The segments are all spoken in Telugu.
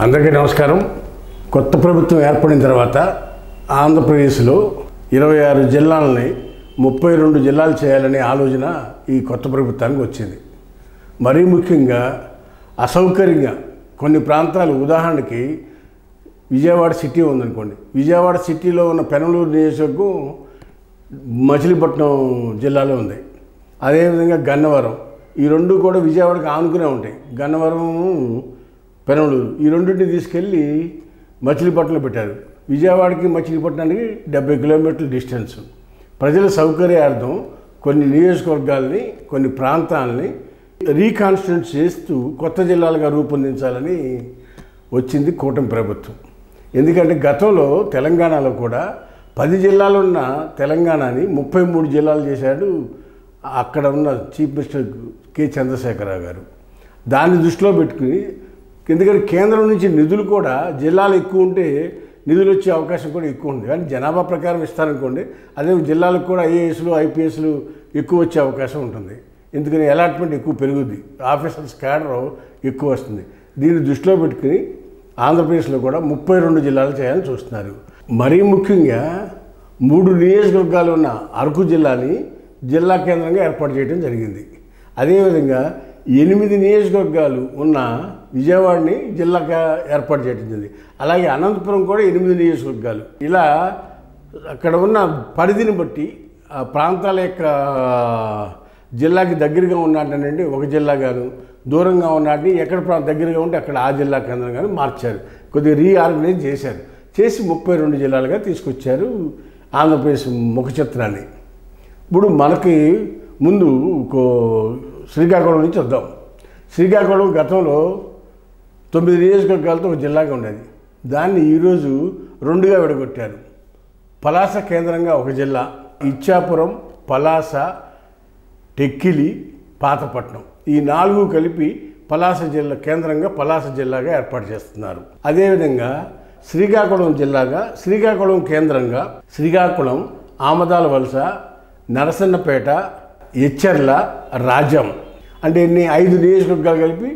అందరికీ నమస్కారం. కొత్త ప్రభుత్వం ఏర్పడిన తర్వాత ఆంధ్రప్రదేశ్లో 26 జిల్లాలని 32 జిల్లాలు చేయాలనే ఆలోచన ఈ కొత్త ప్రభుత్వానికి వచ్చింది. మరీ ముఖ్యంగా అసౌకర్యంగా కొన్ని ప్రాంతాలు, ఉదాహరణకి విజయవాడ సిటీ ఉందనుకోండి. విజయవాడ సిటీలో ఉన్న పెనమలూరు నియోజకవర్గం మచిలీపట్నం జిల్లాలో ఉంది. అదేవిధంగా గన్నవరం, ఈ రెండు కూడా విజయవాడకి ఆనుకునే ఉంటాయి. గన్నవరం, పెనమలూరు ఈ రెండింటిని తీసుకెళ్ళి మచిలీపట్నంలో పెట్టారు. విజయవాడకి మచిలీపట్నానికి 70 కిలోమీటర్ల డిస్టెన్స్. ప్రజల సౌకర్యార్థం కొన్ని నియోజకవర్గాల్ని, కొన్ని ప్రాంతాలని రీకాన్స్టిట్యూట్ చేస్తూ కొత్త జిల్లాలుగా రూపొందించాలని వచ్చింది కూటమి ప్రభుత్వం. ఎందుకంటే గతంలో తెలంగాణలో కూడా 10 జిల్లాలు ఉన్న తెలంగాణని 33 జిల్లాలు చేశాడు అక్కడ ఉన్న చీఫ్ మినిస్టర్ కె చంద్రశేఖరరావు గారు. దాన్ని దృష్టిలో పెట్టుకుని, ఎందుకంటే కేంద్రం నుంచి నిధులు కూడా జిల్లాలు ఎక్కువ ఉంటే నిధులు వచ్చే అవకాశం కూడా ఎక్కువ ఉంది. కానీ జనాభా ప్రకారం ఇస్తారనుకోండి, అదే జిల్లాలకు కూడా ఐఏఎస్లు ఐపీఎస్లు ఎక్కువ వచ్చే అవకాశం ఉంటుంది. ఎందుకని అలాట్మెంట్ ఎక్కువ పెరుగుద్ది, ఆఫీసర్స్ క్యాడర్ ఎక్కువ వస్తుంది. దీన్ని దృష్టిలో పెట్టుకుని ఆంధ్రప్రదేశ్లో కూడా 32 జిల్లాలు చేయాలని చూస్తున్నారు. మరీ ముఖ్యంగా 3 నియోజకవర్గాలు ఉన్న అరకు జిల్లాని జిల్లా కేంద్రంగా ఏర్పాటు చేయడం జరిగింది. అదేవిధంగా 8 నియోజకవర్గాలు ఉన్న విజయవాడని జిల్లాగా ఏర్పాటు చేయడం జరిగింది. అలాగే అనంతపురం కూడా 8 నియోజకవర్గాలు. ఇలా అక్కడ ఉన్న పరిధిని బట్టి ఆ ప్రాంతాల యొక్క జిల్లాకి దగ్గరగా ఉన్నట్టనండి ఒక జిల్లాగాను, దూరంగా ఉన్నట్టు ఎక్కడ దగ్గరగా ఉంటే అక్కడ ఆ జిల్లా కేంద్రంగాను మార్చారు. కొద్దిగా రీఆర్గనైజ్ చేశారు. చేసి 32 జిల్లాలుగా తీసుకొచ్చారు ఆంధ్రప్రదేశ్ ముఖ చిత్రాన్ని. ఇప్పుడు మనకి ముందు శ్రీకాకుళం నుంచి వద్దాం. శ్రీకాకుళం గతంలో 9 నియోజకవర్గాలతో ఒక జిల్లాగా ఉండేది. దాన్ని ఈరోజు 2గా విడగొట్టారు. పలాస కేంద్రంగా ఒక జిల్లా, ఇచ్చాపురం, పలాస, టెక్కిలి, పాతపట్నం ఈ 4 కలిపి పలాస జిల్లా కేంద్రంగా పలాస జిల్లాగా ఏర్పాటు చేస్తున్నారు. అదేవిధంగా శ్రీకాకుళం జిల్లాగా, శ్రీకాకుళం కేంద్రంగా శ్రీకాకుళం, ఆమదాల వలస, నరసన్నపేట, ఎచ్చెర్ల, రాజం అంటే ఇన్ని 5 నియోజకవర్గాలు కలిపి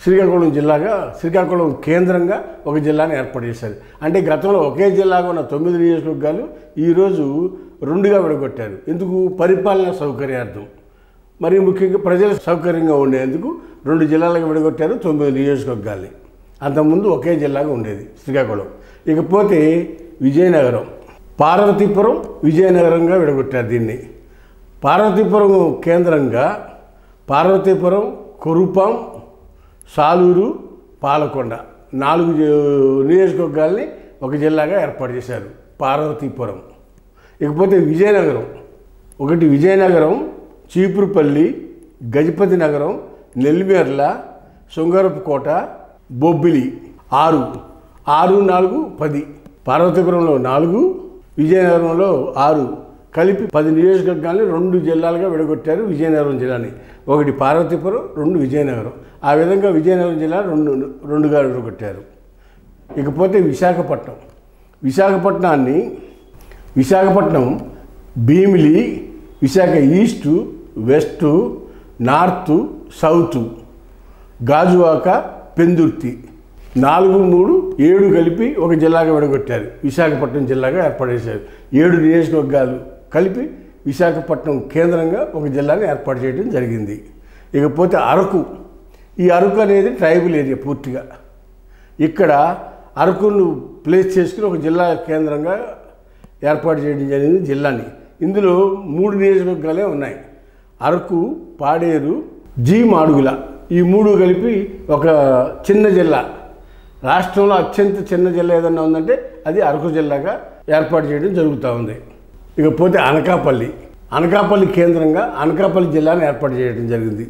శ్రీకాకుళం జిల్లాగా, శ్రీకాకుళం కేంద్రంగా ఒక జిల్లాని ఏర్పాటు చేశారు. అంటే గతంలో ఒకే జిల్లాగా ఉన్న 9 నియోజకవర్గాలు ఈరోజు 2గా విడగొట్టారు. ఎందుకు? పరిపాలన సౌకర్యార్థం, మరి ముఖ్యంగా ప్రజల సౌకర్యంగా ఉండేందుకు 2 జిల్లాలుగా విడగొట్టారు 9 నియోజకవర్గాల్ని. అంతకుముందు ఒకే జిల్లాగా ఉండేది శ్రీకాకుళం. ఇకపోతే విజయనగరం, పార్వతీపురం, విజయనగరంగా విడగొట్టారు దీన్ని. పార్వతీపురం కేంద్రంగా పార్వతీపురం, కురుపాం, సాలూరు, పాలకొండ 4 నియోజకవర్గాల్ని ఒక జిల్లాగా ఏర్పాటు చేశారు పార్వతీపురం. ఇకపోతే విజయనగరం, ఒకటి విజయనగరం, చీపురుపల్లి, గజపతి నగరం, నెల్లిమేర్ల, శృంగారపుకోట, బొబ్బిలి 6, 6, 4, 10. పార్వతీపురంలో 4, విజయనగరంలో 6 కలిపి 10 నియోజకవర్గాల్ని 2 జిల్లాలుగా విడగొట్టారు విజయనగరం జిల్లాని. ఒకటి పార్వతీపురం, 2 విజయనగరం. ఆ విధంగా విజయనగరం జిల్లా 2గా విడగొట్టారు. ఇకపోతే Visakhapatnam, Visakhapatnam Bheemili, Visakha east, west, north, south, Gajuwaka, Pendurthi 4, 3, 7 కలిపి ఒక జిల్లాగా విడగొట్టారు. విశాఖపట్నం జిల్లాగా ఏర్పాటు చేశారు. 7 నియోజకవర్గాలు కలిపి విశాఖపట్నం కేంద్రంగా ఒక జిల్లాని ఏర్పాటు చేయడం జరిగింది. ఇకపోతే అరకు, ఈ అరకు అనేది ట్రైబల్ ఏరియా పూర్తిగా. ఇక్కడ అరకును ప్లేస్ చేసుకుని ఒక జిల్లా కేంద్రంగా ఏర్పాటు చేయడం జరిగింది జిల్లాని. ఇందులో 3 నియోజకవర్గాలే ఉన్నాయి. అరకు, పాడేరు, మాడుగుల ఈ 3 కలిపి ఒక చిన్న జిల్లా. రాష్ట్రంలో అత్యంత చిన్న జిల్లా ఏదన్నా ఉందంటే అది అరకు జిల్లాగా ఏర్పాటు చేయడం జరుగుతూ ఉంది. ఇకపోతే అనకాపల్లి కేంద్రంగా అనకాపల్లి జిల్లాను ఏర్పాటు చేయడం జరిగింది.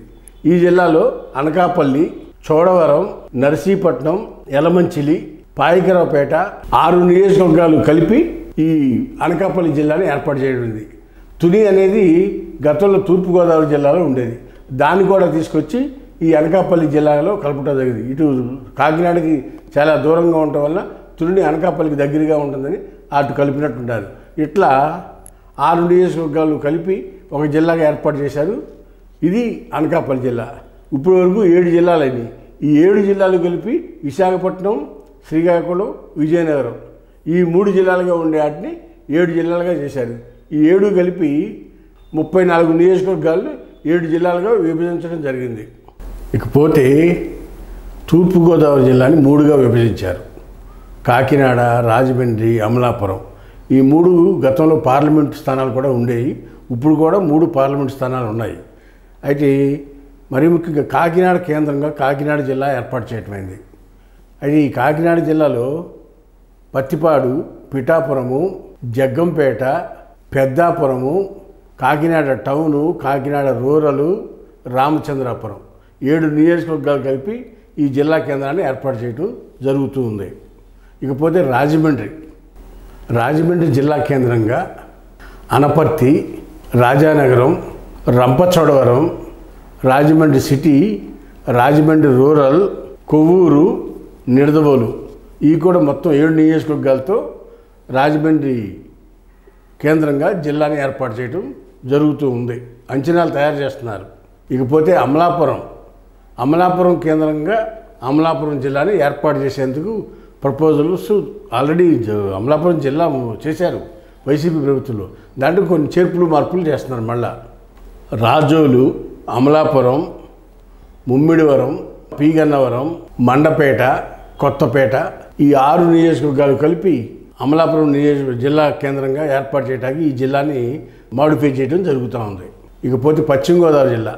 ఈ జిల్లాలో అనకాపల్లి, చోడవరం, నర్సీపట్నం, యలమంచిలి, పాయకరావుపేట 6 నియోజకవర్గాలు కలిపి ఈ అనకాపల్లి జిల్లాని ఏర్పాటు చేయడం. తుని అనేది గతంలో తూర్పుగోదావరి జిల్లాలో ఉండేది. దాన్ని కూడా తీసుకొచ్చి ఈ అనకాపల్లి జిల్లాలో కలపడం జరిగింది. ఇటు కాకినాడకి చాలా దూరంగా ఉండటం వల్ల తుని అనకాపల్లికి దగ్గరగా ఉంటుందని అటు కలిపినట్టుంటారు. ఇట్లా 6 నియోజకవర్గాలు కలిపి ఒక జిల్లాగా ఏర్పాటు చేశారు. ఇది అనకాపల్లి జిల్లా. ఇప్పటి వరకు 7 జిల్లాలని ఈ 7 జిల్లాలు కలిపి విశాఖపట్నం, శ్రీకాకుళం, విజయనగరం ఈ 3 జిల్లాలుగా ఉండే వాటిని 7 జిల్లాలుగా చేశారు. ఈ 7 కలిపి 34 నియోజకవర్గాలు 7 జిల్లాలుగా విభజించడం జరిగింది. ఇకపోతే తూర్పుగోదావరి జిల్లాని 3గా విభజించారు. కాకినాడ, రాజమండ్రి, అమలాపురం ఈ 3 గతంలో పార్లమెంట్ స్థానాలు కూడా ఉండేవి. ఇప్పుడు కూడా 3 పార్లమెంట్ స్థానాలు ఉన్నాయి. అయితే మరీ ముఖ్యంగా కాకినాడ కేంద్రంగా కాకినాడ జిల్లా ఏర్పాటు చేయటమైంది. అయితే ఈ కాకినాడ జిల్లాలో పత్తిపాడు, పిఠాపురము, జగ్గంపేట, పెద్దాపురము, కాకినాడ టౌను, కాకినాడ రూరలు, రామచంద్రాపురం 7 నియోజకవర్గాలు కలిపి ఈ జిల్లా కేంద్రాన్ని ఏర్పాటు చేయడం జరుగుతూ ఉంది. ఇకపోతే రాజమండ్రి జిల్లా కేంద్రంగా అనపర్తి, రాజానగరం, రంపచోడవరం, రాజమండ్రి సిటీ, రాజమండ్రి రూరల్, కొవ్వూరు, నిడదవోలు ఈ కూడా మొత్తం 7 నియోజకవర్గాలతో రాజమండ్రి కేంద్రంగా జిల్లాని ఏర్పాటు చేయడం జరుగుతూ ఉంది. అంచనాలు తయారు చేస్తున్నారు. ఇకపోతే అమలాపురం కేంద్రంగా అమలాపురం జిల్లాని ఏర్పాటు చేసేందుకు ప్రపోజల్స్ ఆల్రెడీ అమలాపురం జిల్లా చేశారు వైసీపీ ప్రభుత్వంలో. దాంట్లో కొన్ని చేర్పులు మార్పులు చేస్తున్నారు. మళ్ళా రాజోలు, అమలాపురం, ముమ్మిడివరం, పీగన్నవరం, మండపేట, కొత్తపేట ఈ 6 నియోజకవర్గాలు కలిపి అమలాపురం జిల్లా కేంద్రంగా ఏర్పాటు చేయడానికి ఈ జిల్లాని మాడిఫై చేయడం జరుగుతూ ఉంది. ఇకపోతే పశ్చిమ గోదావరి జిల్లా.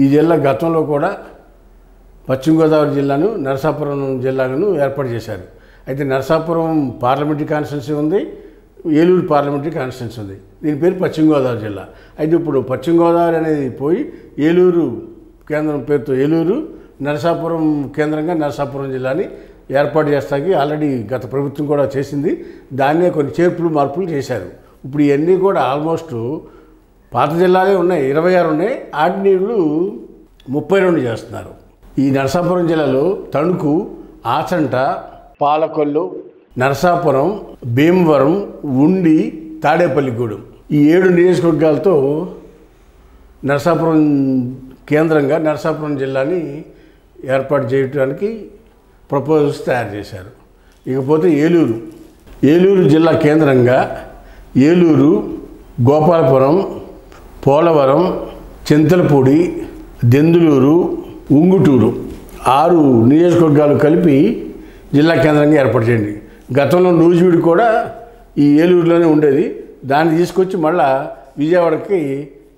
ఈ జిల్లా గతంలో కూడా పశ్చిమ గోదావరి జిల్లాను, నరసాపురం జిల్లాను ఏర్పాటు చేశారు. అయితే నరసాపురం పార్లమెంటరీ కాన్స్టిట్యున్సీ ఉంది, ఏలూరు పార్లమెంటరీ కాన్స్టిట్యున్సీ ఉంది. దీని పేరు పశ్చిమ గోదావరి జిల్లా. అయితే ఇప్పుడు పశ్చిమ గోదావరి అనేది పోయి ఏలూరు కేంద్రం పేరుతో ఏలూరు, నరసాపురం కేంద్రంగా నరసాపురం జిల్లాని ఏర్పాటు చేస్తానికి ఆల్రెడీ గత ప్రభుత్వం కూడా చేసింది. దాన్నే కొన్ని చేర్పులు మార్పులు చేశారు. ఇప్పుడు ఇవన్నీ కూడా ఆల్మోస్ట్ పాత జిల్లాలే ఉన్నాయి, 26 ఉన్నాయి. వాటిని 32 చేస్తున్నారు. ఈ నరసాపురం జిల్లాలో తణుకు, ఆచంట, పాలకొల్లు, నరసాపురం, భీమవరం, ఉండి, తాడేపల్లిగూడెం ఈ 7 నియోజకవర్గాలతో నరసాపురం కేంద్రంగా నరసాపురం జిల్లాని ఏర్పాటు చేయడానికి ప్రపోజల్స్ తయారు చేశారు. ఇకపోతే ఏలూరు జిల్లా కేంద్రంగా ఏలూరు, గోపాలపురం, పోలవరం, చింతలపూడి, దెందులూరు, ఉంగుటూరు 6 నియోజకవర్గాలు కలిపి జిల్లా కేంద్రంగా ఏర్పాటు చేయండి. గతంలో నూజివీడు కూడా ఈ ఏలూరులోనే ఉండేది. దాన్ని తీసుకొచ్చి మళ్ళా విజయవాడకి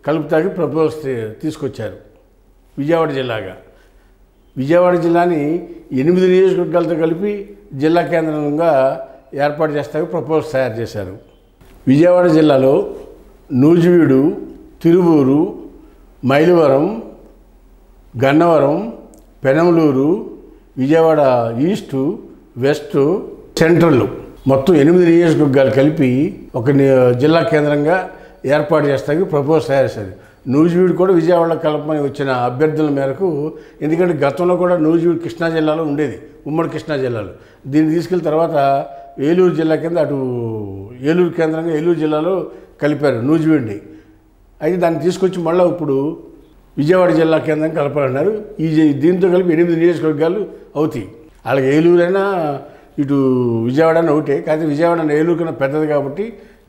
కలుపుతాకి ప్రపోజల్స్ తీసుకొచ్చారు. విజయవాడ జిల్లాని 8 నియోజకవర్గాలతో కలిపి జిల్లా కేంద్రంగా ఏర్పాటు చేస్తానికి ప్రపోజల్స్ తయారు చేశారు. విజయవాడ జిల్లాలో Nuzvid, Tiruvuru, Mylavaram, Gannavaram, Penamaluru, Vijayawada east, west, central మొత్తం 8 నియోజకవర్గాలు కలిపి ఒక జిల్లా కేంద్రంగా ఏర్పాటు చేస్తానికి ప్రపోజల్ తయారు చేశారు. నూజివీడు కూడా విజయవాడలో కలపమని వచ్చిన అభ్యర్థుల మేరకు, ఎందుకంటే గతంలో కూడా నూజివీడు కృష్ణా జిల్లాలో ఉండేది, ఉమ్మడి కృష్ణా జిల్లాలో. దీన్ని తీసుకెళ్ళిన తర్వాత ఏలూరు జిల్లా కింద అటు ఏలూరు కేంద్రంగా ఏలూరు జిల్లాలో కలిపారు నూజివీడిని. అయితే దాన్ని తీసుకొచ్చి మళ్ళీ ఇప్పుడు విజయవాడ జిల్లా కేంద్రం కలపాలన్నారు. దీంతో కలిపి 8 నియోజకవర్గాలు అవుతాయి. అలాగే ఏలూరైనా ఇటు విజయవాడ ఒకటే, కానీ విజయవాడ ఏలూరు కన్నా పెద్దది కాబట్టి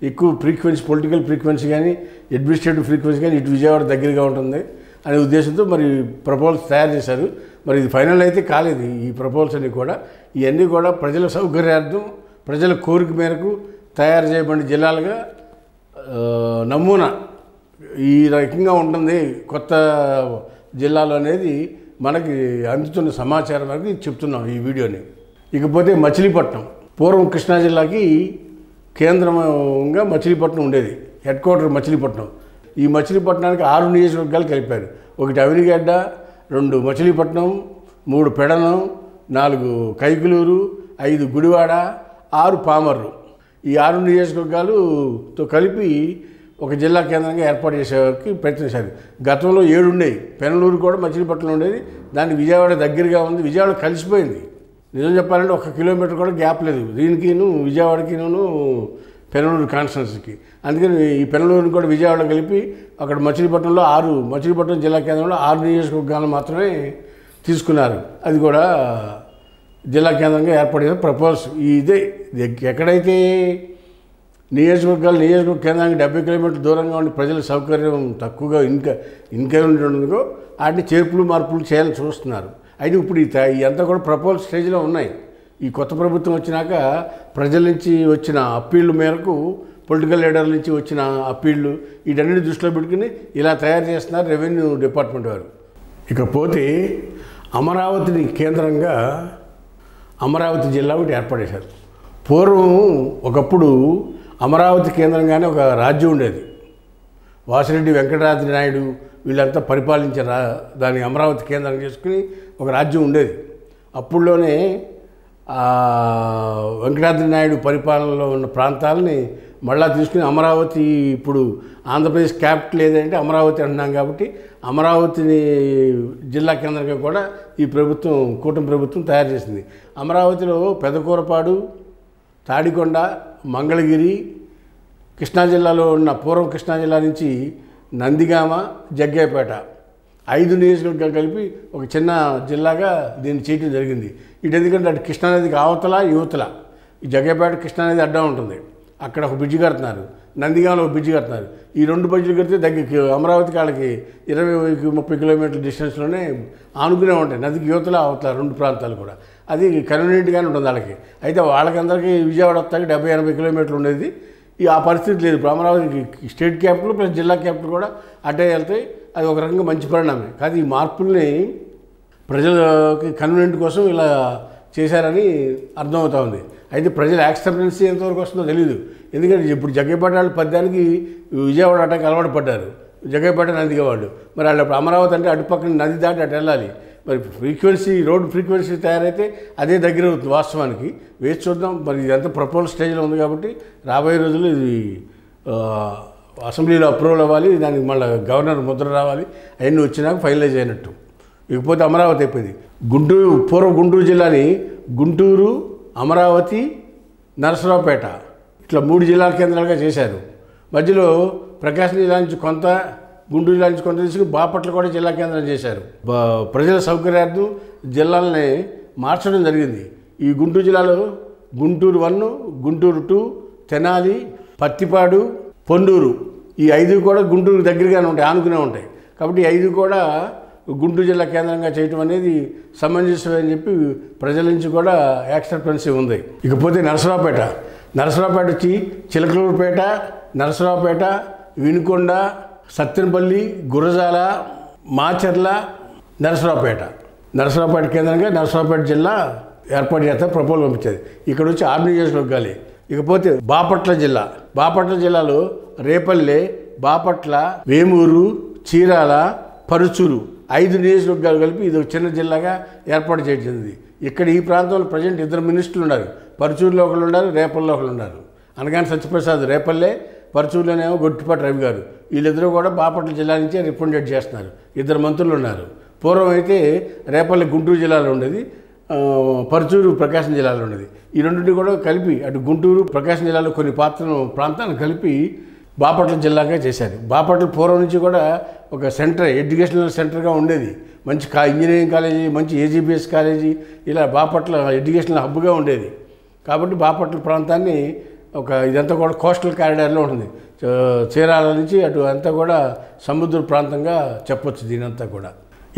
ఎక్కువ ఫ్రీక్వెన్సీ, పొలిటికల్ ఫ్రీక్వెన్సీ కానీ అడ్మినిస్ట్రేటివ్ ఫ్రీక్వెన్సీ కానీ ఇటు విజయవాడ దగ్గరగా ఉంటుంది అనే ఉద్దేశంతో మరి ప్రపోజల్స్ తయారు చేశారు. మరి ఇది ఫైనల్ అయితే కాలేదు. ఈ ప్రపోజల్స్ అన్నీ కూడా ఇవన్నీ కూడా ప్రజల సౌకర్యార్థం, ప్రజల కోరిక మేరకు తయారు చేయబడిన జిల్లాలుగా నమూనా ఈ రకంగా ఉంటుంది కొత్త జిల్లాలు అనేది మనకి అందుతున్న సమాచారం వరకు చెప్తున్నాం ఈ వీడియోని. ఇకపోతే మచిలీపట్నం పూర్వం కృష్ణా జిల్లాకి కేంద్రంగా మచిలీపట్నం ఉండేది, హెడ్ క్వార్టర్ మచిలీపట్నం. ఈ మచిలీపట్నానికి 6 నియోజకవర్గాలు కలిపారు. 1 అవినిగడ్డ, 2 మచిలీపట్నం, 3 పెడనం, 4 కైకులూరు, 5 గుడివాడ, 6 పామర్రు. ఈ 6 నియోజకవర్గాలతో కలిపి ఒక జిల్లా కేంద్రంగా ఏర్పాటు చేసేవారికి ప్రయత్నించారు. గతంలో 7 ఉండేవి. పెనలూరు కూడా మచిలీపట్నం ఉండేది. దానికి విజయవాడ దగ్గరగా ఉంది, విజయవాడ కలిసిపోయింది. నిజం చెప్పాలంటే 1 కిలోమీటర్ కూడా గ్యాప్ లేదు దీనికిను విజయవాడకిను పెనలూరు కాన్స్టిట్యున్సీకి. అందుకని ఈ పెనలూరుని కూడా విజయవాడ కలిపి అక్కడ మచిలీపట్నంలో మచిలీపట్నం జిల్లా కేంద్రంలో 6 నియోజకవర్గాలు మాత్రమే తీసుకున్నారు. అది కూడా జిల్లా కేంద్రంగా ఏర్పడిన ప్రపోజల్స్ ఇదే. ఎక్కడైతే నియోజకవర్గ కేంద్రానికి 70 కిలోమీటర్ల దూరంగా ఉండి ప్రజల సౌకర్యం తక్కువగా ఇంకా ఉంటుందో వాటిని చేర్పులు మార్పులు చేయాలని చూస్తున్నారు. అయితే ఇప్పుడు ఇదంతా కూడా ప్రపోజల్ స్టేజ్లో ఉన్నాయి. ఈ కొత్త ప్రభుత్వం వచ్చినాక ప్రజల నుంచి వచ్చిన అప్పీళ్ళ మేరకు, పొలిటికల్ లీడర్ల నుంచి వచ్చిన అప్పీళ్ళు వీటన్నిటి దృష్టిలో పెట్టుకుని ఇలా తయారు చేస్తున్నారు రెవెన్యూ డిపార్ట్మెంట్ వారు. ఇకపోతే అమరావతిని కేంద్రంగా అమరావతి జిల్లా ఒకటి ఏర్పడేశారు. పూర్వం ఒకప్పుడు అమరావతి కేంద్రంగానే ఒక రాజ్యం ఉండేది. వాసిరెడ్డి వెంకటరాద్రి నాయుడు వీళ్ళంతా పరిపాలించారు. దాన్ని అమరావతి కేంద్రం చేసుకుని ఒక రాజ్యం ఉండేది. అప్పుడులోనే వెంకటాద్రి నాయుడు పరిపాలనలో ఉన్న ప్రాంతాలని మళ్ళా తీసుకుని అమరావతి, ఇప్పుడు ఆంధ్రప్రదేశ్ క్యాపిటల్ ఏదంటే అమరావతి అంటున్నాం కాబట్టి అమరావతిని జిల్లా కేంద్రంగా కూడా ఈ ప్రభుత్వం, కూటమి ప్రభుత్వం తయారు చేసింది. అమరావతిలో పెదకూరపాడు, తాడికొండ, మంగళగిరి, కృష్ణా జిల్లాలో ఉన్న పూర్వం కృష్ణా జిల్లా నుంచి నందిగామ, జగ్గయ్యపేట 5 నియోజకవర్గాలు కలిపి ఒక చిన్న జిల్లాగా దీన్ని చేయడం జరిగింది. ఇటు ఎందుకంటే అటు కృష్ణానదికి అవతల యువతల ఈ జగ్గయ్యపేట కృష్ణానది అడ్డం ఉంటుంది. అక్కడ ఒక బ్రిడ్జి కడుతున్నారు, నందిగామలో ఒక బ్రిడ్జి కడుతున్నారు. ఈ 2 బ్రిడ్జిలు కడితే దగ్గరికి అమరావతి కాళ్ళకి 20-30 కిలోమీటర్ల డిస్టెన్స్లోనే ఆనుకునే ఉంటాయి. నదికి యువతల అవతల 2 ప్రాంతాలు కూడా. అది కన్వీనియంట్గానే ఉంటుంది వాళ్ళకి. అయితే వాళ్ళకందరికీ విజయవాడ వస్తాకి 70-80 కిలోమీటర్లు ఉండేది. ఆ పరిస్థితి లేదు. ఇప్పుడు అమరావతికి స్టేట్ క్యాపిటల్ ప్లస్ జిల్లా క్యాపిటల్ కూడా అడ్డే వెళ్తాయి. అది ఒక రకంగా మంచి పరిణామే. కానీ ఈ మార్పుల్ని ప్రజలకి కన్వీనియంట్ కోసం ఇలా చేశారని అర్థమవుతా ఉంది. అయితే ప్రజల యాక్సెప్టెన్సీ ఎంతవరకు వస్తుందో తెలియదు. ఎందుకంటే ఇప్పుడు జగ్గయ్యపేట వాళ్ళు పద్యానికి విజయవాడ అటాకి అలవాటు పడ్డారు. జగ్గయ్యపేట నందిగా వాళ్ళు మరి వాళ్ళు అమరావతి అంటే అటుపక్కన నది దాటి అటు వెళ్ళాలి. మరి రోడ్ ఫ్రీక్వెన్సీ తయారైతే అదే దగ్గర అవుతుంది వాస్తవానికి. వేచి చూద్దాం. మరి ఇదంతా ప్రపోజల్ స్టేజ్లో ఉంది కాబట్టి రాబోయే రోజుల్లో ఇది అసెంబ్లీలో అప్రూవల్ అవ్వాలి. దానికి మళ్ళీ గవర్నర్ ముద్ర రావాలి. అవన్నీ వచ్చినాక ఫైనలైజ్ అయినట్టు. ఇకపోతే అమరావతి అయిపోయింది. పూర్వ గుంటూరు జిల్లాని గుంటూరు, అమరావతి, నరసరావుపేట ఇట్లా 3 జిల్లాల కేంద్రాలుగా చేశారు. మధ్యలో ప్రకాశం జిల్లా నుంచి కొంత, గుంటూరు జిల్లా నుంచి కొంత తీసుకుని బాపట్ల కూడా జిల్లా కేంద్రం చేశారు. ప్రజల సౌకర్యార్థం జిల్లాలని మార్చడం జరిగింది. ఈ గుంటూరు జిల్లాలో గుంటూరు 1, గుంటూరు 2, తెనాలి, పత్తిపాడు, పొన్నూరు ఈ 5 కూడా గుంటూరు దగ్గరగానే ఉంటాయి, ఆనుకునే ఉంటాయి. కాబట్టి 5 కూడా గుంటూరు జిల్లా కేంద్రంగా చేయటం అనేది సమంజసమే అని చెప్పి ప్రజల నుంచి కూడా యాక్సెప్టెన్సీ ఉంది. ఇకపోతే నరసరావుపేట వచ్చి చిలకలూరుపేట, నరసరావుపేట, వినుకొండ, సత్తెనపల్లి, గురజాల, మాచర్ల, నరసరావుపేట కేంద్రంగా నరసరావుపేట జిల్లా ఏర్పాటు చేస్తే ప్రపోజల్ పంపించేది. ఇక్కడ వచ్చి 6 నియోజకవర్గాలే. ఇకపోతే బాపట్ల జిల్లాలో రేపల్లె, బాపట్ల, వేమూరు, చీరాల, పరుచూరు 5 నియోజకవర్గాలు కలిపి ఇది ఒక చిన్న జిల్లాగా ఏర్పాటు చేయడం. ఇక్కడ ఈ ప్రాంతంలో ప్రజెంట్ 2 మినిస్టర్లు ఉన్నారు. పరుచూరులో ఒకళ్ళు ఉన్నారు, రేపల్లో ఒకళ్ళు ఉన్నారు. అనగానే సత్యప్రసాద్ రేపల్లె, పరుచూరులోనేమో గొట్టిపాటి రవి గారు. వీళ్ళిద్దరూ కూడా బాపట్ల జిల్లా నుంచే రిప్రజెంట్ చేస్తున్నారు. 2 మంత్రులు ఉన్నారు. పూర్వం అయితే రేపల్లె గుంటూరు జిల్లాలో ఉండేది, పరుచూరు ప్రకాశం జిల్లాలో ఉండేది. ఈ రెండింటిని కూడా కలిపి అటు గుంటూరు, ప్రకాశం జిల్లాలో కొన్ని ప్రాంతాలను కలిపి బాపట్ల జిల్లాగా చేశారు. బాపట్ల పూర్వం నుంచి కూడా ఒక ఎడ్యుకేషనల్ సెంటర్గా ఉండేది. మంచి ఇంజనీరింగ్ కాలేజీ, మంచి ఏజీబీఎస్ కాలేజీ, ఇలా బాపట్ల ఎడ్యుకేషనల్ హబ్గా ఉండేది. కాబట్టి బాపట్ల ప్రాంతాన్ని ఇదంతా కూడా కోస్టల్ కారిడార్లో ఉంటుంది. చీరాల నుంచి అటు అంతా కూడా సముద్ర ప్రాంతంగా చెప్పొచ్చు దీనంతా కూడా.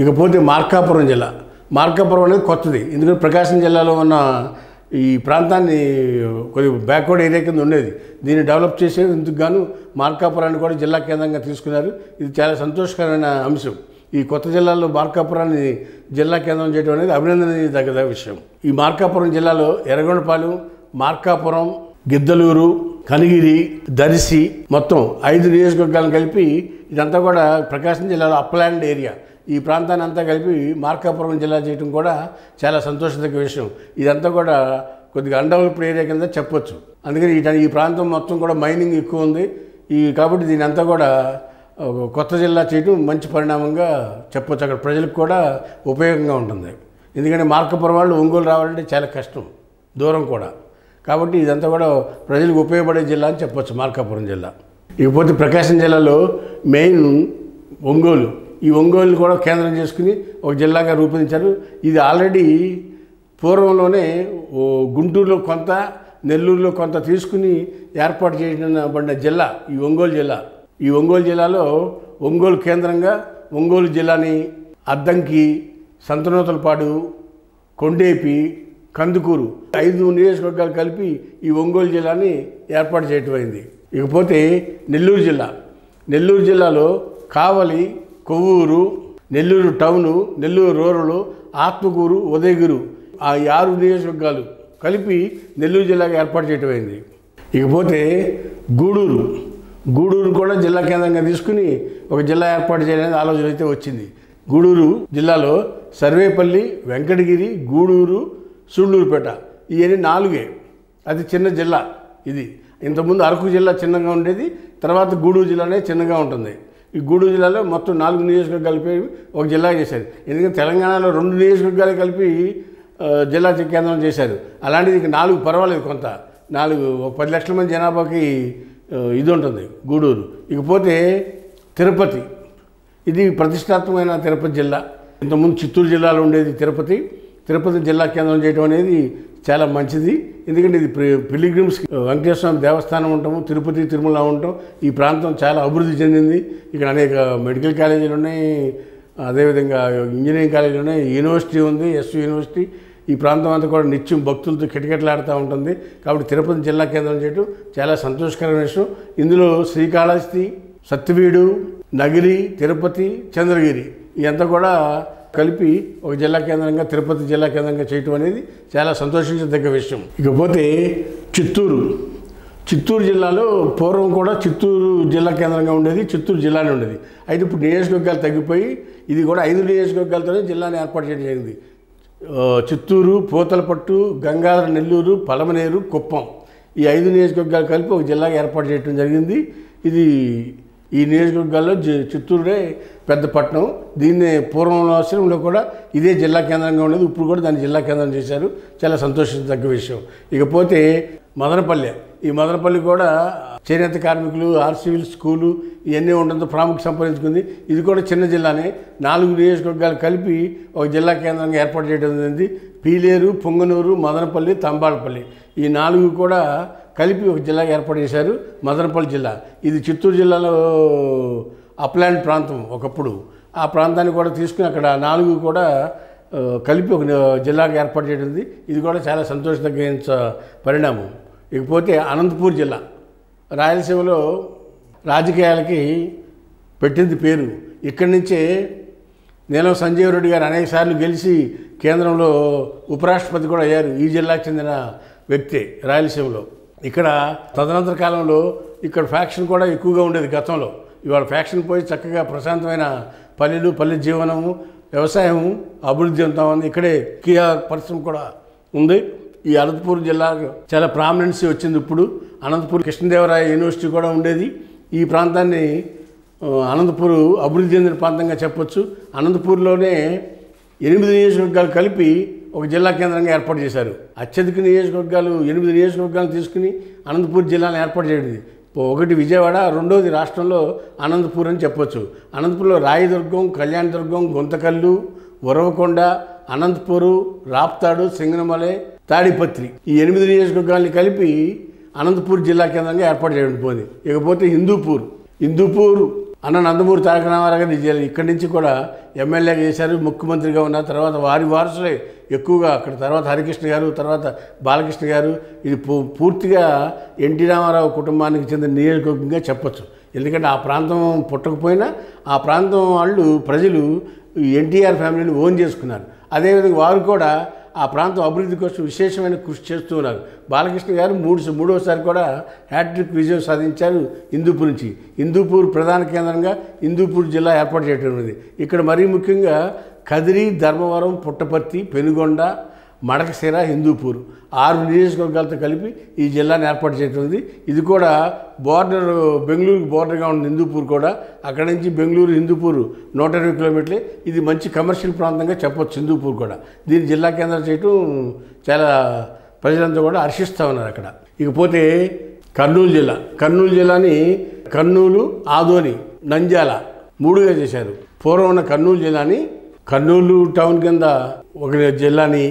ఇకపోతే మార్కాపురం అనేది కొత్తది. ఎందుకంటే ప్రకాశం జిల్లాలో ఉన్న ఈ ప్రాంతాన్ని కొద్దిగా బ్యాక్వర్డ్ ఏరియా కింద ఉండేది. దీన్ని డెవలప్ చేసేందుకు గాను మార్కాపురాన్ని కూడా జిల్లా కేంద్రంగా తీసుకున్నారు. ఇది చాలా సంతోషకరమైన అంశం. ఈ కొత్త జిల్లాలో మార్కాపురాన్ని జిల్లా కేంద్రం చేయడం అనేది అభినందనీయదగ్గ విషయం. ఈ మార్కాపురం జిల్లాలో ఎర్రగొండపాలెం, మార్కాపురం, గిద్దలూరు, కనిగిరి, దర్శి మొత్తం 5 నియోజకవర్గాలను కలిపి ఇదంతా కూడా ప్రకాశం జిల్లాలో అప్లాండ్ ఏరియా. ఈ ప్రాంతాన్ని అంతా కలిపి మార్కాపురం జిల్లా చేయడం కూడా చాలా సంతోషదగ్గ విషయం. ఇదంతా కూడా కొద్దిగా అన్డెవలప్డ్ ఏరియా కింద చెప్పొచ్చు. అందుకని ఈ ప్రాంతం మొత్తం కూడా మైనింగ్ ఎక్కువ ఉంది. కాబట్టి దీని అంతా కూడా కొత్త జిల్లా చేయడం మంచి పరిణామంగా చెప్పొచ్చు. అక్కడ ప్రజలకు కూడా ఉపయోగంగా ఉంటుంది. ఎందుకంటే మార్కాపురం వాళ్ళు ఒంగోలు రావాలంటే చాలా కష్టం, దూరం కూడా. కాబట్టి ఇదంతా కూడా ప్రజలకు ఉపయోగపడే జిల్లా అని చెప్పొచ్చు మార్కాపురం జిల్లా. ఇకపోతే ప్రకాశం జిల్లాలో మెయిన్ ఒంగోలు. ఈ ఒంగోలు కూడా కేంద్రం చేసుకుని ఒక జిల్లాగా రూపొందించారు. ఇది ఆల్రెడీ పూర్వంలోనే గుంటూరులో కొంత, నెల్లూరులో కొంత తీసుకుని ఏర్పాటు చేయబడిన జిల్లా ఈ ఒంగోలు జిల్లా. ఈ ఒంగోలు జిల్లాలో ఒంగోలు కేంద్రంగా ఒంగోలు జిల్లాని అద్దంకి, సంతనూతలపాడు, కొండేపి, కందుకూరు 5 నియోజకవర్గాలు కలిపి ఈ ఒంగోలు జిల్లాని ఏర్పాటు చేయటమైంది. ఇకపోతే నెల్లూరు జిల్లా. నెల్లూరు జిల్లాలో కావలి, కొవ్వూరు, నెల్లూరు టౌను, నెల్లూరు రూరల్, ఆత్మకూరు, ఉదయగిరి ఆ 6 నియోజకవర్గాలు కలిపి నెల్లూరు జిల్లాగా ఏర్పాటు చేయటమైంది. ఇకపోతే గూడూరు. గూడూరు కూడా జిల్లా కేంద్రంగా తీసుకుని ఒక జిల్లా ఏర్పాటు చేయాలనేది ఆలోచన అయితే వచ్చింది. గూడూరు జిల్లాలో సర్వేపల్లి, వెంకటగిరి, గూడూరు, సూళ్ళూరుపేట ఇవన్నీ 4. అది చిన్న జిల్లా. ఇది ఇంతకుముందు అరకు జిల్లా చిన్నగా ఉండేది, తర్వాత గూడూరు జిల్లానే చిన్నగా ఉంటుంది. ఈ గూడూరు జిల్లాలో మొత్తం 4 నియోజకవర్గాలు కలిపి ఒక జిల్లా చేశారు. ఎందుకంటే తెలంగాణలో 2 నియోజకవర్గాలు కలిపి జిల్లా కేంద్రం చేశారు. అలాంటిది ఇక 4 పర్వాలేదు, కొంత 10 లక్షల మంది జనాభాకి ఇది ఉంటుంది గూడూరు. ఇకపోతే తిరుపతి. ఇది ప్రతిష్టాత్మకమైన తిరుపతి జిల్లా. ఇంతకుముందు చిత్తూరు జిల్లాలో ఉండేది తిరుపతి. తిరుపతి జిల్లా కేంద్రం చేయడం అనేది చాలా మంచిది. ఎందుకంటే ఇది పిలిగ్రిమ్స్ వెంకటేశ్వర స్వామి దేవస్థానం ఉంటాము, తిరుపతి, తిరుమల ఉంటాం. ఈ ప్రాంతం చాలా అభివృద్ధి చెందింది. ఇక్కడ అనేక మెడికల్ కాలేజీలు ఉన్నాయి, అదేవిధంగా ఇంజనీరింగ్ కాలేజీలు ఉన్నాయి, యూనివర్సిటీ ఉంది, ఎస్వి యూనివర్సిటీ. ఈ ప్రాంతం అంతా కూడా నిత్యం భక్తులతో కిటకిటలాడుతూ ఉంటుంది. కాబట్టి తిరుపతి జిల్లా కేంద్రం చేయడం చాలా సంతోషకరమైన విషయం. ఇందులో శ్రీకాళహస్తి, సత్యవీడు, నగిరి, తిరుపతి, చంద్రగిరి ఇదంతా కూడా కలిపి ఒక జిల్లా కేంద్రంగా, తిరుపతి జిల్లా కేంద్రంగా చేయటం అనేది చాలా సంతోషించదగ్గ విషయం. ఇకపోతే చిత్తూరు. చిత్తూరు జిల్లాలో పూర్వం కూడా చిత్తూరు జిల్లా కేంద్రంగా ఉండేది, చిత్తూరు జిల్లానే ఉండేది. అయితే ఇప్పుడు నియోజకవర్గాలు తగ్గిపోయి ఇది కూడా 5 నియోజకవర్గాలతోనే జిల్లాని ఏర్పాటు చేయడం జరిగింది. చిత్తూరు, పూతలపట్టు, గంగాధర నెల్లూరు, పలమనేరు, కుప్పం ఈ 5 నియోజకవర్గాలు కలిపి ఒక జిల్లాగా ఏర్పాటు చేయడం జరిగింది. ఇది ఈ నియోజకవర్గాల్లో చిత్తూరుడే పెద్ద పట్టణం. దీన్ని పూర్వంలో కూడా ఇదే జిల్లా కేంద్రంగా ఉండేది. ఇప్పుడు కూడా దాన్ని జిల్లా కేంద్రం చేశారు. చాలా సంతోషించదగ్గ విషయం. ఇకపోతే మదనపల్లె. ఈ మదనపల్లి కూడా చేనేత కార్మికులు, ఆర్సివిల్ స్కూలు ఇవన్నీ ఉండడంతో ప్రాముఖ్యత సంపాదించుకుంది. ఇది కూడా చిన్న జిల్లానే. 4 నియోజకవర్గాలు కలిపి ఒక జిల్లా కేంద్రంగా ఏర్పాటు చేయడం జరిగింది. పీలేరు, పొంగనూరు, మదనపల్లి, తంబాలపల్లి ఈ 4 కూడా కలిపి ఒక జిల్లాగా ఏర్పాటు చేశారు. మదనపల్లి జిల్లా ఇది చిత్తూరు జిల్లాలో అప్లాండ్ ప్రాంతం ఒకప్పుడు. ఆ ప్రాంతాన్ని కూడా తీసుకుని అక్కడ 4 కూడా కలిపి ఒక జిల్లాగా ఏర్పాటు చేయడం. ఇది కూడా చాలా సంతోషదగ్గ పరిణామం. ఇకపోతే అనంతపూర్ జిల్లా. రాయలసీమలో రాజకీయాలకి పెట్టింది పేరు. ఇక్కడి నుంచే నీలం సంజీవ్ రెడ్డి గారు అనేక సార్లు గెలిచి కేంద్రంలో ఉపరాష్ట్రపతి కూడా అయ్యారు. ఈ జిల్లాకు చెందిన వ్యక్తే రాయలసీమలో. ఇక్కడ తదనంతర కాలంలో ఇక్కడ ఫ్యాక్షన్ కూడా ఎక్కువగా ఉండేది గతంలో. ఇవాళ ఫ్యాక్షన్ పోయి చక్కగా ప్రశాంతమైన పల్లెలు, పల్లె జీవనము, వ్యవసాయము అభివృద్ధి చెందుతా ఉంది. ఇక్కడే కియా పరిశ్రమ కూడా ఉంది. ఈ అనంతపూర్ జిల్లాకు చాలా ప్రామినెన్సీ వచ్చింది. ఇప్పుడు అనంతపూర్ కృష్ణదేవరాయ యూనివర్సిటీ కూడా ఉండేది. ఈ ప్రాంతాన్ని అనంతపూర్ అభివృద్ధి చెందిన ప్రాంతంగా చెప్పొచ్చు. అనంతపూర్లోనే 8 నియోజకవర్గాలు కలిపి ఒక జిల్లా కేంద్రంగా ఏర్పాటు చేశారు. అత్యధిక నియోజకవర్గాలు 8 నియోజకవర్గాలు తీసుకుని అనంతపూర్ జిల్లాను ఏర్పాటు చేయడం. ఒకటి విజయవాడ, రెండోది రాష్ట్రంలో అనంతపూర్ అని చెప్పొచ్చు. అనంతపూర్లో రాయదుర్గం, కళ్యాణదుర్గం, గుంతకల్లు, ఉరవకొండ, అనంతపూరు, రాప్తాడు, సింగనమలై, తాడిపత్రి ఈ 8 నియోజకవర్గాల్ని కలిపి అనంతపూర్ జిల్లా కేంద్రంగా ఏర్పాటు చేయడం పోయింది. ఇకపోతే హిందూపూర్ అన్న నందమూరి తారక రామారావు గారు ఇక్కడి నుంచి కూడా ఎమ్మెల్యేగా చేశారు, ముఖ్యమంత్రిగా ఉన్న తర్వాత వారి వారసులే ఎక్కువగా అక్కడ. తర్వాత హరికృష్ణ గారు, తర్వాత బాలకృష్ణ గారు. ఇది పూర్తిగా ఎన్టీ రామారావు కుటుంబానికి చెందిన నియోజకవర్గంగా చెప్పచ్చు. ఎందుకంటే ఆ ప్రాంతం పుట్టకపోయినా ఆ ప్రాంతం వాళ్ళు ప్రజలు ఎన్టీఆర్ ఫ్యామిలీని ఓన్ చేసుకున్నారు. అదేవిధంగా వారు కూడా ఆ ప్రాంతం అభివృద్ధి కోసం విశేషమైన కృషి చేస్తూ ఉన్నారు. బాలకృష్ణ గారు మూడోసారి కూడా హ్యాట్రిక్ విజయం సాధించారు హిందూపూర్ నుంచి. హిందూపూర్ ప్రధాన కేంద్రంగా హిందూపూర్ జిల్లా ఏర్పాటు చేయడం ఉంది. ఇక్కడ మరీ ముఖ్యంగా కదిరి, ధర్మవరం, పుట్టపర్తి, పెనుగొండ, మడకశిర, హిందూపూర్ 6 నియోజకవర్గాలతో కలిపి ఈ జిల్లాను ఏర్పాటు చేయడం. ఇది కూడా బెంగళూరుకి బోర్డర్గా ఉంది హిందూపూర్ కూడా. అక్కడి నుంచి బెంగళూరు, హిందూపూర్ 120 కిలోమీటర్లే. ఇది మంచి కమర్షియల్ ప్రాంతంగా చెప్పొచ్చు హిందూపూర్ కూడా. దీన్ని జిల్లా కేంద్రం చేయటం చాలా ప్రజలంతా కూడా హర్షిస్తూ ఉన్నారు అక్కడ. ఇకపోతే కర్నూలు జిల్లా. కర్నూలు జిల్లాని కర్నూలు, ఆదోని, నంద్యాల 3గా చేశారు. పూర్వం ఉన్న కర్నూలు జిల్లాని కర్నూలు టౌన్ కింద ఒక జిల్లాని,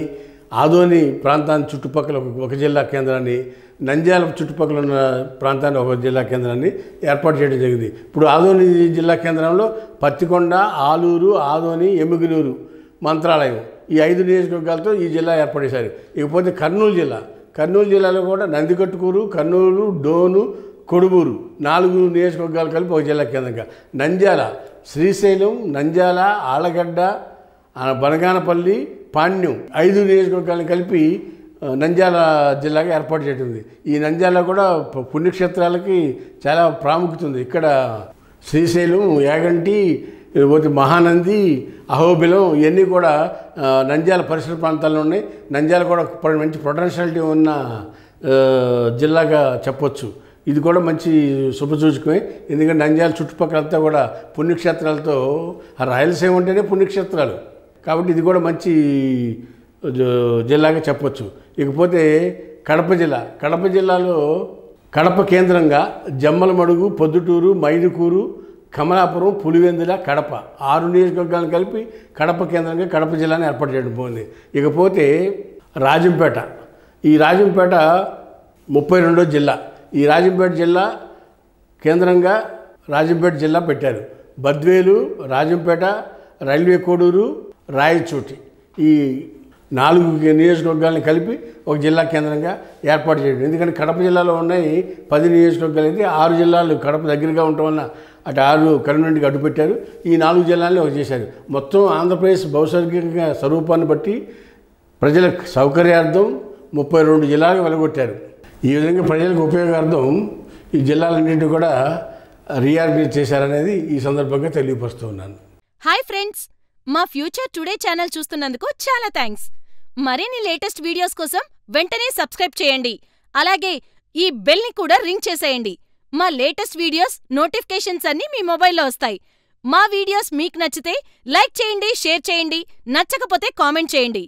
ఆదోని ప్రాంతాన్ని చుట్టుపక్కల ఒక జిల్లా కేంద్రాన్ని, నంద్యాల చుట్టుపక్కల ఉన్న ప్రాంతాన్ని ఒక జిల్లా కేంద్రాన్ని ఏర్పాటు చేయడం జరిగింది. ఇప్పుడు ఆదోని జిల్లా కేంద్రంలో పత్తికొండ, ఆలూరు, ఆదోని, ఎమ్మిగనూరు, మంత్రాలయం ఈ 5 నియోజకవర్గాలతో ఈ జిల్లా ఏర్పాటు చేశారు. ఇకపోతే కర్నూలు జిల్లాలో కూడా నందికొట్కూరు, కర్నూలు, డోను, కొడుమూరు 4 నియోజకవర్గాలు కలిపి ఒక జిల్లా కేంద్రంగా, నంద్యాల, శ్రీశైలం, నంద్యాల, ఆళ్లగడ్డ, బనగానపల్లి, పాణ్యం 5 నియోజకవర్గాలను కలిపి నంద్యాల జిల్లాగా ఏర్పాటు చేయడం ఉంది. ఈ నంద్యాల కూడా పుణ్యక్షేత్రాలకి చాలా ప్రాముఖ్యత ఉంది. ఇక్కడ శ్రీశైలం, యాగంటి, మహానంది, అహోబిలం ఇవన్నీ కూడా నంద్యాల పరిసర ప్రాంతాల్లో ఉన్నాయి. నంద్యాల కూడా మంచి పొటెన్షియాలిటీ ఉన్న జిల్లాగా చెప్పొచ్చు. ఇది కూడా మంచి శుభసూచకమే. ఎందుకంటే నంద్యాల చుట్టుపక్కలంతా కూడా పుణ్యక్షేత్రాలతో, రాయలసీమ అంటేనే పుణ్యక్షేత్రాలు కాబట్టి ఇది కూడా మంచి జిల్లాగా చెప్పొచ్చు. ఇకపోతే కడప జిల్లాలో కడప కేంద్రంగా జమ్మలమడుగు, పొద్దుటూరు, మైదుకూరు, కమలాపురం, పులివెందుల, కడప 6 నియోజకవర్గాలను కలిపి కడప కేంద్రంగా కడప జిల్లాని ఏర్పాటు చేయడం పోయింది. ఇకపోతే రాజంపేట, ఈ రాజంపేట 32వ జిల్లా. ఈ రాజంపేట జిల్లా కేంద్రంగా రాజంపేట జిల్లా పెట్టారు. బద్వేలు, రాజంపేట, రైల్వే కోడూరు, రాయచోటి ఈ 4 నియోజకవర్గాలను కలిపి ఒక జిల్లా కేంద్రంగా ఏర్పాటు చేయడం. ఎందుకంటే కడప జిల్లాలో ఉన్నాయి 10 నియోజకవర్గాలు అయితే 6 జిల్లాలు కడప దగ్గరగా ఉండటం వల్ల అటు 6 కర్నూలుకి అడ్డు పెట్టారు. ఈ 4 జిల్లాలని ఒక చేశారు. మొత్తం ఆంధ్రప్రదేశ్ భౌగోళిక స్వరూపాన్ని బట్టి ప్రజల సౌకర్యార్థం 32 జిల్లాలు వెలగొట్టారు. ఈ విధంగా ప్రజలకు ఉపయోగార్థం ఈ జిల్లాలన్నింటినీ కూడా రీఆర్గనైజ్ చేశారనేది ఈ సందర్భంగా తెలియపరుస్తూ ఉన్నాను. హాయ్ ఫ్రెండ్స్, మా ఫ్యూచర్ టుడే ఛానల్ చూస్తున్నందుకు చాలా థ్యాంక్స్. మరిన్ని లేటెస్ట్ వీడియోస్ కోసం వెంటనే సబ్స్క్రైబ్ చేయండి. అలాగే ఈ బెల్ ని కూడా రింగ్ చేసేయండి. మా లేటెస్ట్ వీడియోస్ నోటిఫికేషన్స్ అన్నీ మీ మొబైల్లో వస్తాయి. మా వీడియోస్ మీకు నచ్చితే లైక్ చేయండి, షేర్ చేయండి, నచ్చకపోతే కామెంట్ చేయండి.